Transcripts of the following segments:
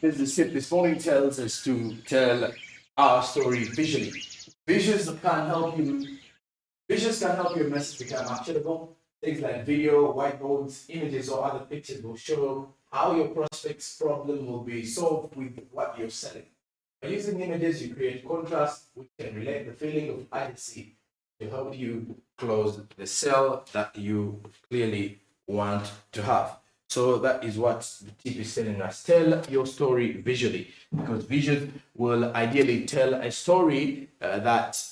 Business tip this morning tells us to tell our story visually. Visuals can help you. Visuals can help your message become actionable. Things like video, whiteboards, images, or other pictures will show how your prospect's problem will be solved with what you're selling. By using images, you create contrast, which can relate the feeling of urgency to help you close the sale that you clearly want to have. So that is what the tip is telling us. Tell your story visually, because vision will ideally tell a story that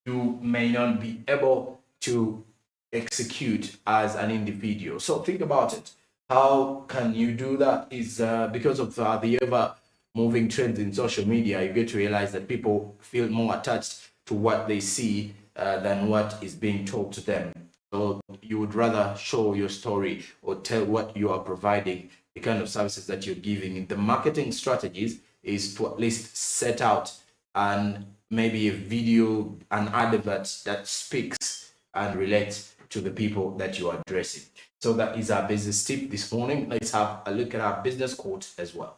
you may not be able to execute as an individual. So think about it. How can you do that? Is because of the ever moving trends in social media, you get to realize that people feel more attached to what they see than what is being told to them. So you would rather show your story or tell what you are providing, the kind of services that you're giving. In the marketing strategies is to at least set out and maybe a video, an advert that speaks and relates to the people that you are addressing. So that is our business tip this morning. Let's have a look at our business quote as well.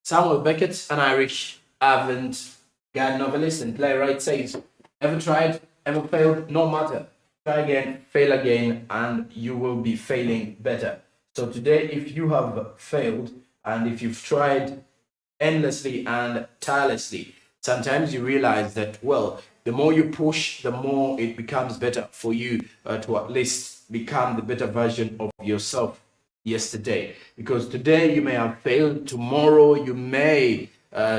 Samuel Beckett, an Irish avant-garde novelist and playwright, says, "Ever tried, ever failed, no matter. Try again, fail again, and you will be failing better." So today, if you have failed and if you've tried endlessly and tirelessly, sometimes you realize that, well, the more you push, the more it becomes better for you to at least become the better version of yourself yesterday. Because today you may have failed, tomorrow you may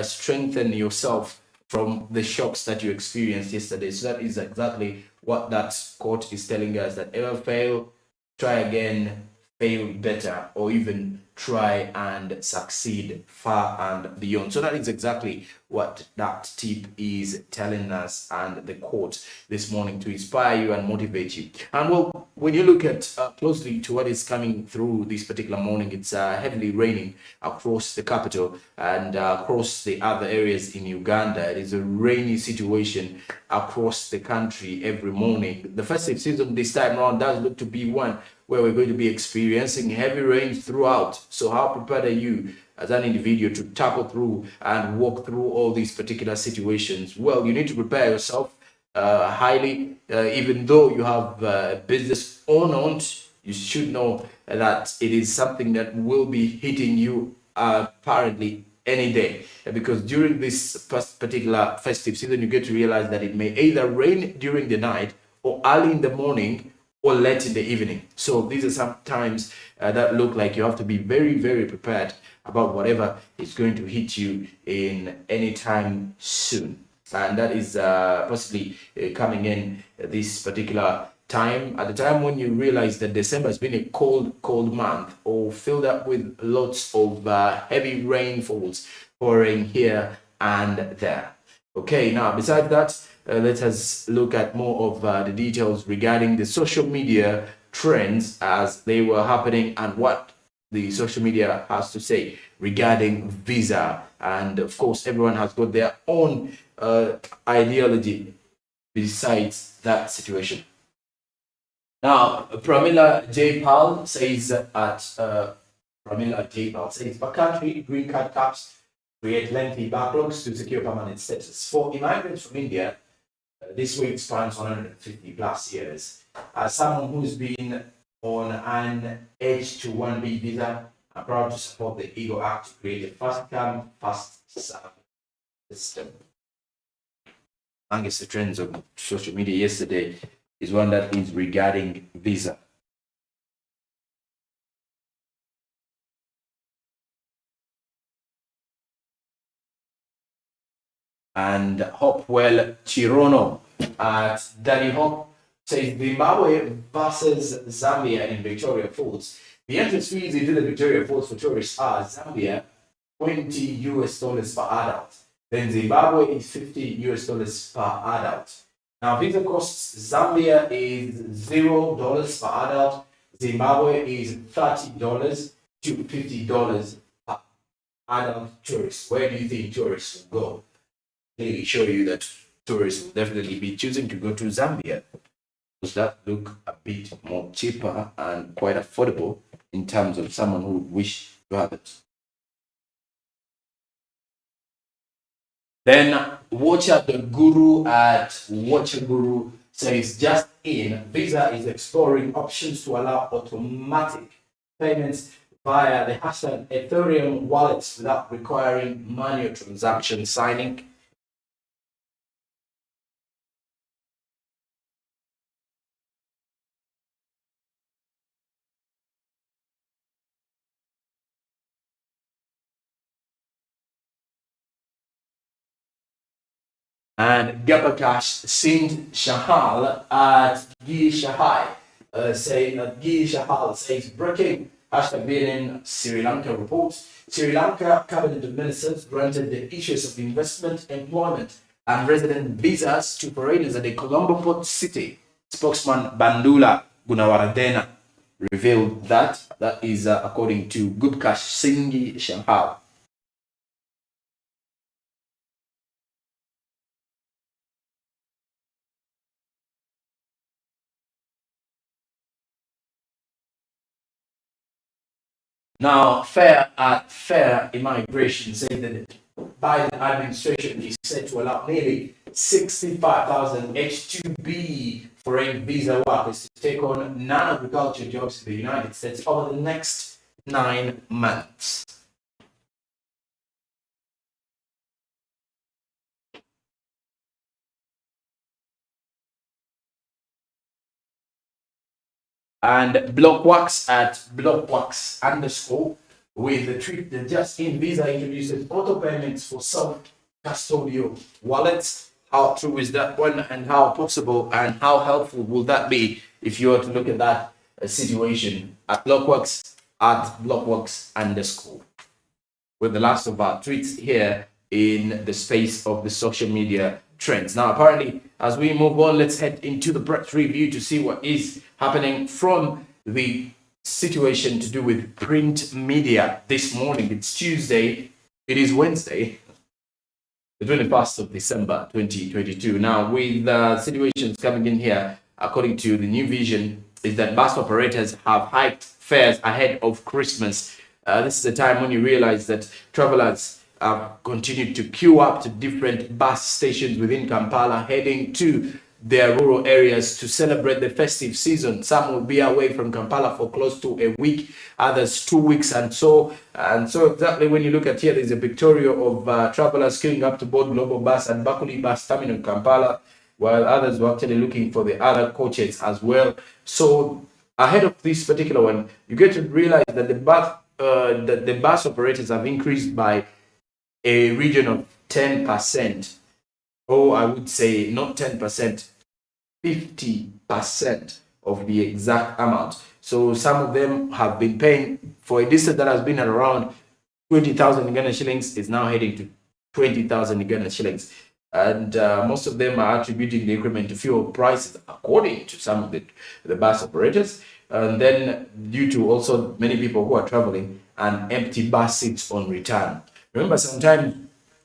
strengthen yourself from the shocks that you experienced yesterday. So that is exactly what that quote is telling us, that ever fail, try again, fail better, or even try and succeed far and beyond. So that is exactly what that tip is telling us, and the quote this morning, to inspire you and motivate you. And well, when you look at closely to what is coming through this particular morning, it's heavily raining across the capital and across the other areas in Uganda. It is a rainy situation across the country every morning. The festive season this time around does look to be one where we're going to be experiencing heavy rains throughout. So how prepared are you as an individual to tackle through and walk through all these particular situations? Well, you need to prepare yourself highly. Even though you have business or not, you should know that it is something that will be hitting you apparently any day, because during this particular festive season, you get to realize that it may either rain during the night or early in the morning or late in the evening. So these are some times that look like you have to be very, very prepared about whatever is going to hit you in any time soon. And that is possibly coming in this particular time, at the time when you realize that December has been a cold month, or filled up with lots of heavy rainfalls pouring here and there. Okay, now besides that, let us look at more of the details regarding the social media trends as they were happening, and what the social media has to say regarding visa. And of course, everyone has got their own ideology besides that situation. Now, Pramila J. Pal says backcountry green card caps create lengthy backlogs to secure permanent status. For immigrants from India, this wait spans 150 plus years. As someone who's been on an H-1B visa, I'm proud to support the EGO Act to create a fast come, fast serve system. I guess the trends on social media yesterday is one that is regarding visa. And Hopewell Chirono at Danny Hop says Zimbabwe versus Zambia in Victoria Falls. The entrance fees into the Victoria Falls for tourists are Zambia $20 per adult. Then Zimbabwe is $50 per adult. Now visa costs: Zambia is $0 per adult, Zimbabwe is $30, to $50 per adult tourist. Where do you think tourists will go? Clearly show you that tourists will definitely be choosing to go to Zambia. Does that look a bit more cheaper and quite affordable in terms of someone who would wish to have it? Then watch out the guru at Watch Guru says just in Visa is exploring options to allow automatic payments via the hashtag Ethereum wallets without requiring manual transaction signing. And Gabakash Singh Shahal at Gi Shahai saying that Gi Shahal says breaking hashtag BNN Sri Lanka reports Sri Lanka cabinet of ministers granted the issues of investment, employment, and resident visas to foreigners at the Colombo port city. Spokesman Bandula Gunawardena revealed that. That is according to Gubkash Singh Shahal. Now, fair immigration said that Biden administration is set to allow nearly 65,000 H-2B foreign visa workers to take on non-agriculture jobs in the United States over the next 9 months. And Blockworks at Blockworks underscore with the tweet that just in Visa introduces auto payments for self-custodial wallets. How true is that one, and how possible and how helpful will that be if you were to look at that situation at Blockworks underscore with the last of our tweets here in the space of the social media trends. Now, apparently, as we move on, let's head into the press review to see what is happening from the situation to do with print media this morning. It's Tuesday. It is Wednesday, the 21st of December, 2022. Now, with situations coming in here, according to the New Vision, is that bus operators have hiked fares ahead of Christmas. This is a time when you realize that travelers continued to queue up to different bus stations within Kampala, heading to their rural areas to celebrate the festive season. Some will be away from Kampala for close to a week, others 2 weeks, and so exactly when you look at here, there's a pictorial of travelers queuing up to board Global Bus and Bakuli Bus Terminal in Kampala, while others were actually looking for the other coaches as well. So ahead of this particular one, you get to realize that the bus operators have increased by a region of 10%, or I would say not 10%, 50% of the exact amount. So some of them have been paying for a distance that has been at around 20,000 Uganda shillings is now heading to 20,000 Uganda shillings. And most of them are attributing the increment to fuel prices, according to some of the bus operators. And then due to also many people who are traveling and empty bus seats on return. Remember, sometimes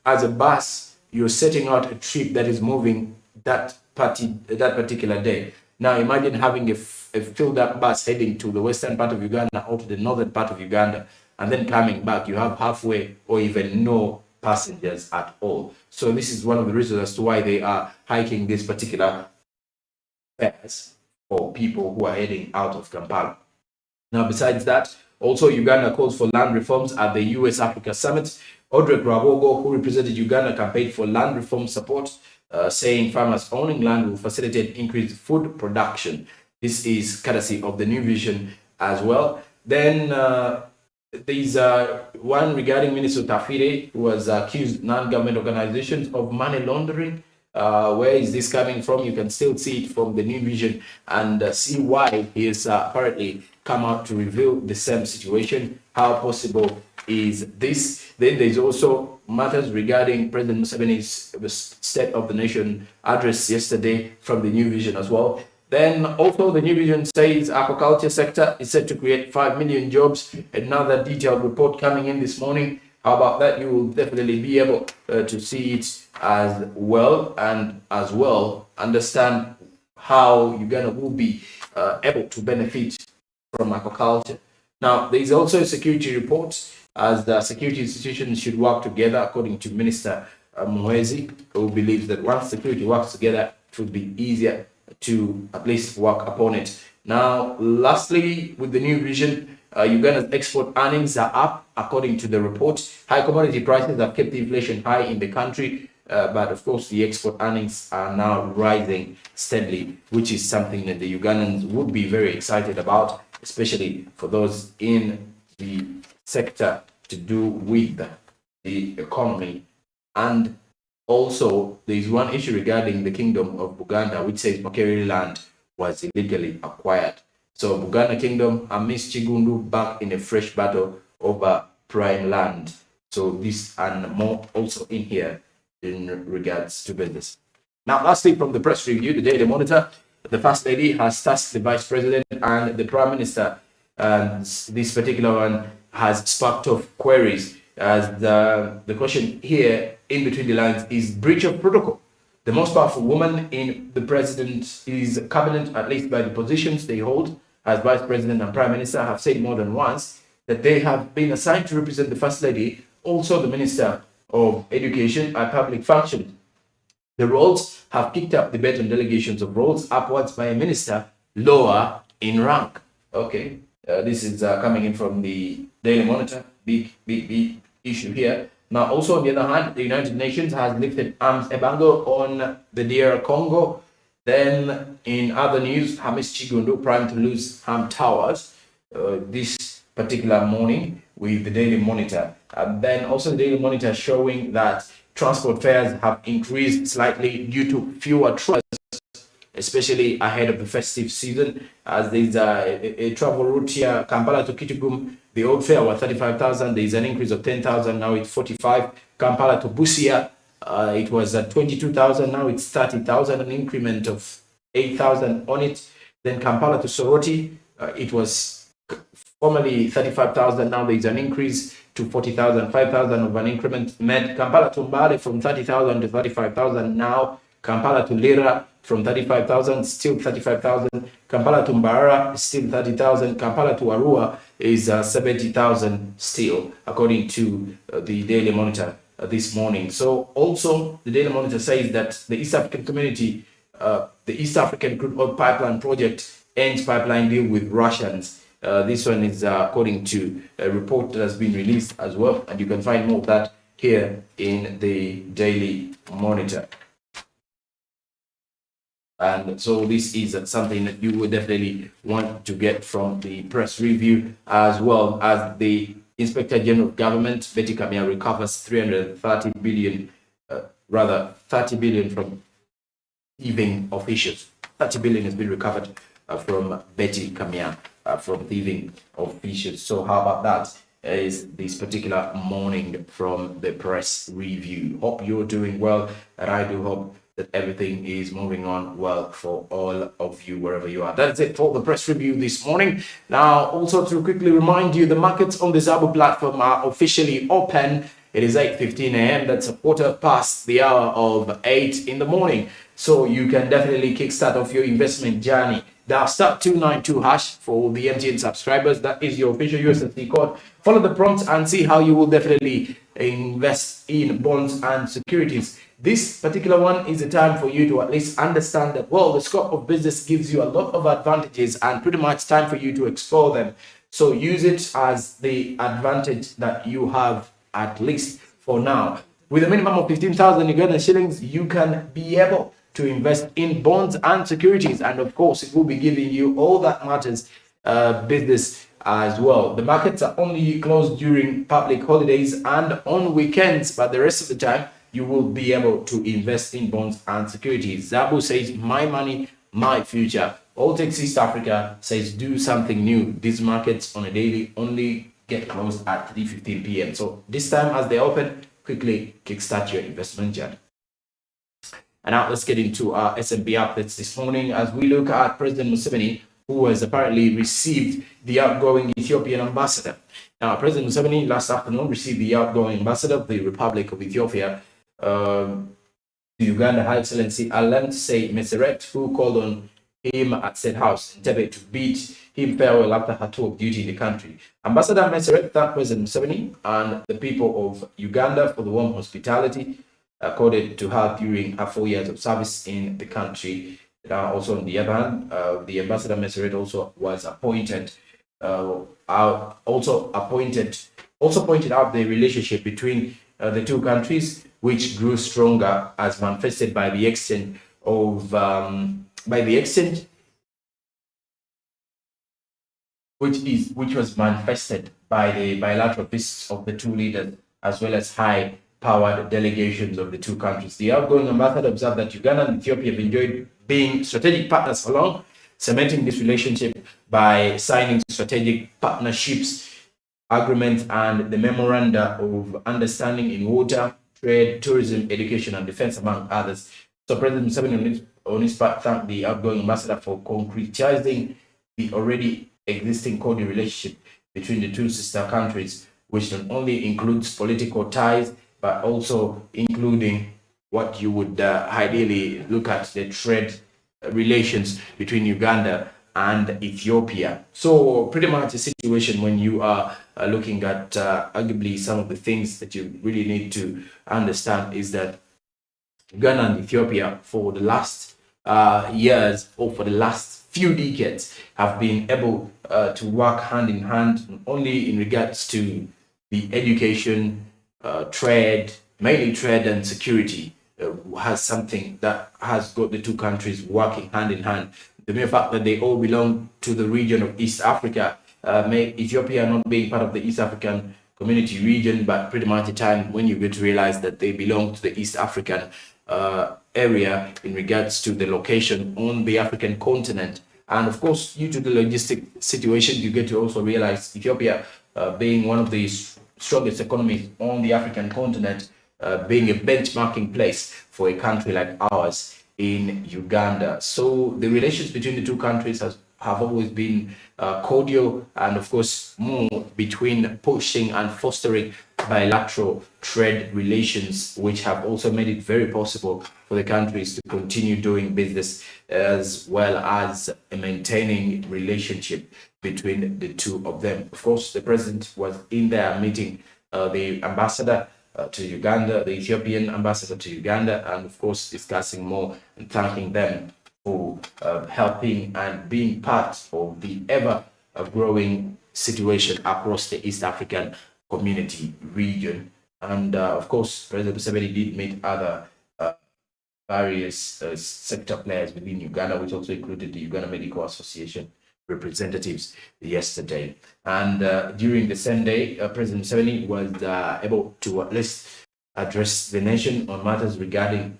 as a bus, you're setting out a trip that is moving that particular day. Now, imagine having a filled up bus heading to the western part of Uganda or to the northern part of Uganda, and then coming back, you have halfway or even no passengers at all. So this is one of the reasons as to why they are hiking this particular fares for people who are heading out of Kampala. Now, besides that, also Uganda calls for land reforms at the US Africa Summit. Audrey Grabogo, who represented Uganda, campaigned for land reform support, saying farmers owning land will facilitate increased food production. This is courtesy of the New Vision as well. Then there's one regarding Minister Tafire, who has accused non-government organizations of money laundering. Where is this coming from? You can still see it from the New Vision and see why he has apparently come out to reveal the same situation. How possible is this? Then there's also matters regarding President Museveni's State of the Nation address yesterday from the New Vision as well. Then also the new vision says aquaculture sector is set to create 5 million jobs. Another detailed report coming in this morning. How about that? You will definitely be able to see it as well, and as well understand how Uganda will be able to benefit from aquaculture. Now, there is also a security report, as the security institutions should work together, according to Minister Mwezi, who believes that once security works together, it will be easier to at least work upon it. Now, lastly, with the new vision, Uganda's export earnings are up, according to the report. High commodity prices have kept the inflation high in the country, but of course, the export earnings are now rising steadily, which is something that the Ugandans would be very excited about, especially for those in the sector to do with the economy. And also, there is one issue regarding the Kingdom of Buganda, which says Makerere land was illegally acquired. So Buganda Kingdom and Miss Chigundu back in a fresh battle over prime land. So this and more also in here in regards to business. Now, lastly, from the press review, the Daily Monitor, the First Lady has tasked the Vice President and the Prime Minister, and this particular one has sparked off queries, as the question here in between the lines is breach of protocol. The most powerful woman in the president's cabinet, at least by the positions they hold as Vice President and Prime Minister, have said more than once that they have been assigned to represent the First Lady, also the Minister of Education and Public Functions. The roles have kicked up debate on delegations of roles upwards by a minister lower in rank. Okay, this is coming in from the Daily Monitor. Big issue here. Now, also on the other hand, the United Nations has lifted arms embargo on the DR Congo. Then, in other news, Hamis Chigundu primed to lose Ham Towers this particular morning with the Daily Monitor. And then also the Daily Monitor showing that transport fares have increased slightly due to fewer trucks, especially ahead of the festive season, as there's a travel route here, Kampala to Kitgum. The old fare was 35,000. There's an increase of 10,000. Now it's 45. Kampala to Busia, it was at 22,000. Now it's 30,000, an increment of 8,000 on it. Then Kampala to Soroti, it was formerly 35,000. Now there's an increase to 40,000, 5,000 of an increment. Kampala to Mbale from 30,000 to 35,000 now. Kampala to Lira from 35,000, still 35,000. Kampala to Mbarara, still 30,000. Kampala to Arua is 70,000 still, according to the Daily Monitor this morning. So also the Daily Monitor says that the East African community, the East African crude oil pipeline project ends pipeline deal with Russians. This one is according to a report that has been released as well, and you can find more of that here in the Daily Monitor. And so this is something that you would definitely want to get from the press review, as well as the Inspector General of Government, Betty Kamya, recovers 330 billion, 30 billion from thieving officials. 30 billion has been recovered from Betty Kamya, from thieving officials. So how about that? Is this particular morning from the press review. Hope you're doing well, and I do hope that everything is moving on well for all of you wherever you are. That's it for the press review this morning. Now, also to quickly remind you, the markets on the Zabu platform are officially open. It is 8:15 a.m. That's a quarter past the hour of 8 in the morning. So you can definitely kickstart off your investment journey. Now, star 292 hash for the MTN subscribers. That is your official USSD code. Follow the prompts and see how you will definitely invest in bonds and securities. This particular one is a time for you to at least understand that, well, the scope of business gives you a lot of advantages and pretty much time for you to explore them. So use it as the advantage that you have, at least for now. With a minimum of 15,000 Ugandan shillings, you can be able to invest in bonds and securities. And of course, it will be giving you all that matters business as well. The markets are only closed during public holidays and on weekends, but the rest of the time, you will be able to invest in bonds and securities. Zabu says, my money, my future. Alltex East Africa says, do something new. These markets on a daily only get closed at 3:15 p.m. So this time as they open, quickly kickstart your investment journey. And now let's get into our SMB updates this morning as we look at President Museveni, who has apparently received the outgoing Ethiopian ambassador. Now, President Museveni last afternoon received the outgoing ambassador of the Republic of Ethiopia to Uganda, High Excellency Alensei Meseret, who called on him at State House in Entebbe to bid him farewell after her tour of duty in the country. Ambassador Meseret thanked President Museveni and the people of Uganda for the warm hospitality accorded to her during her 4 years of service in the country. Also, on the other hand, the ambassador Meseret also was appointed. Also pointed out the relationship between the two countries, which grew stronger as manifested by the extent of which was manifested by the bilateral visits of the two leaders, as well as high-powered delegations of the two countries. The outgoing ambassador observed that Uganda and Ethiopia have enjoyed being strategic partners along, cementing this relationship by signing strategic partnerships agreements and the memoranda of understanding in water, trade, tourism, education, and defense, among others. So President Museveni on his part thanked the outgoing ambassador for concretizing the already existing cordial relationship between the two sister countries, which not only includes political ties, but also including what you would ideally look at, the trade relations between Uganda and Ethiopia. So pretty much a situation when you are looking at arguably some of the things that you really need to understand is that Uganda and Ethiopia for the last years or for the last few decades have been able to work hand in hand, not only in regards to the education, trade, mainly trade and security, has something that has got the two countries working hand in hand. The mere fact that they all belong to the region of East Africa, Ethiopia not being part of the East African Community region, but pretty much the time when you get to realize that they belong to the East African area in regards to the location on the African continent. And of course, due to the logistic situation, you get to also realize Ethiopia being one of the strongest economies on the African continent, being a benchmarking place for a country like ours in Uganda. So the relations between the two countries have always been cordial, and of course more between pushing and fostering bilateral trade relations, which have also made it very possible for the countries to continue doing business, as well as maintaining relationship between the two of them. Of course, the president was in there meeting the ambassador to Uganda, the Ethiopian ambassador to Uganda, and of course discussing more and thanking them for helping and being part of the ever growing situation across the East African Community region. And of course, President Museveni did meet other various sector players within Uganda, which also included the Uganda Medical Association representatives yesterday. And during the same day, President Museveni was able to at least address the nation on matters regarding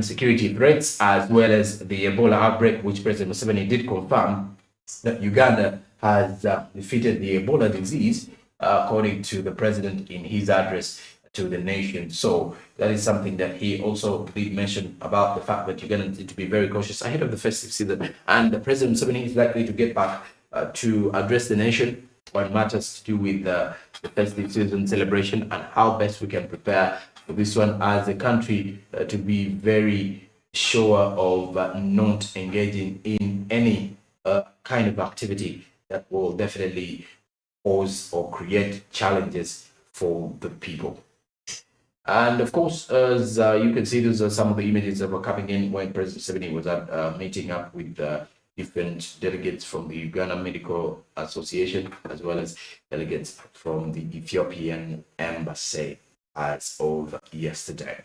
security threats, as well as the Ebola outbreak, which President Museveni did confirm that Uganda has defeated the Ebola disease, according to the president in his address to the nation. So that is something that he also did mention about the fact that Uganda need to be very cautious ahead of the festive season. And the President Museveni is likely to get back to address the nation on matters to do with the festive season celebration and how best we can prepare for this one as a country to be very sure of not engaging in any kind of activity that will definitely cause or create challenges for the people. And of course, as you can see, those are some of the images that were coming in when President Museveni was at meeting up with different delegates from the Uganda Medical Association, as well as delegates from the Ethiopian Embassy as of yesterday.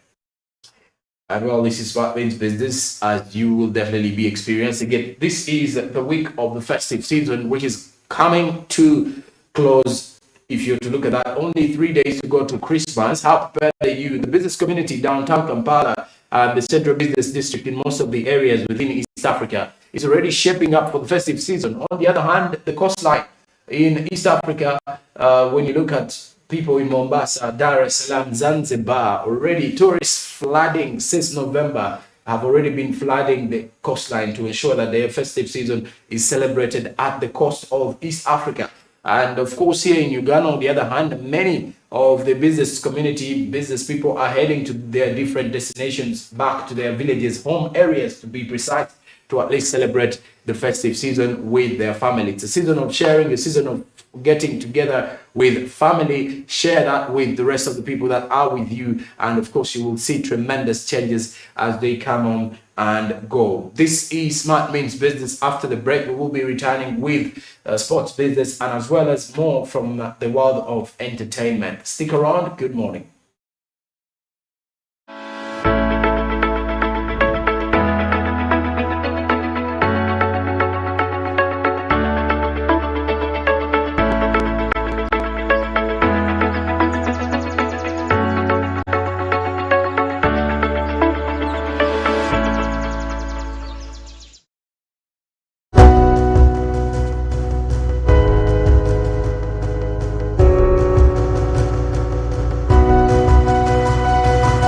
And well, this is what means business, as you will definitely be experiencing it. This is the week of the festive season, which is coming to close. If you're to look at that, only 3 days to go to Christmas. How prepared are you? The business community downtown Kampala and the central business district in most of the areas within East Africa is already shaping up for the festive season. On the other hand, the coastline in East Africa, when you look at people in Mombasa, Dar es Salaam, Zanzibar, already tourists flooding since November have already been flooding the coastline to ensure that their festive season is celebrated at the coast of East Africa. And of course, here in Uganda, on the other hand, many of the business community, business people are heading to their different destinations, back to their villages, home areas to be precise, to at least celebrate the festive season with their family. It's a season of sharing, a season of getting together with family. Share that with the rest of the people that are with you, and of course you will see tremendous changes as they come on and go. This is Smart Means Business. After the break, we will be returning with sports business and as well as more from the world of entertainment. Stick around. Good morning.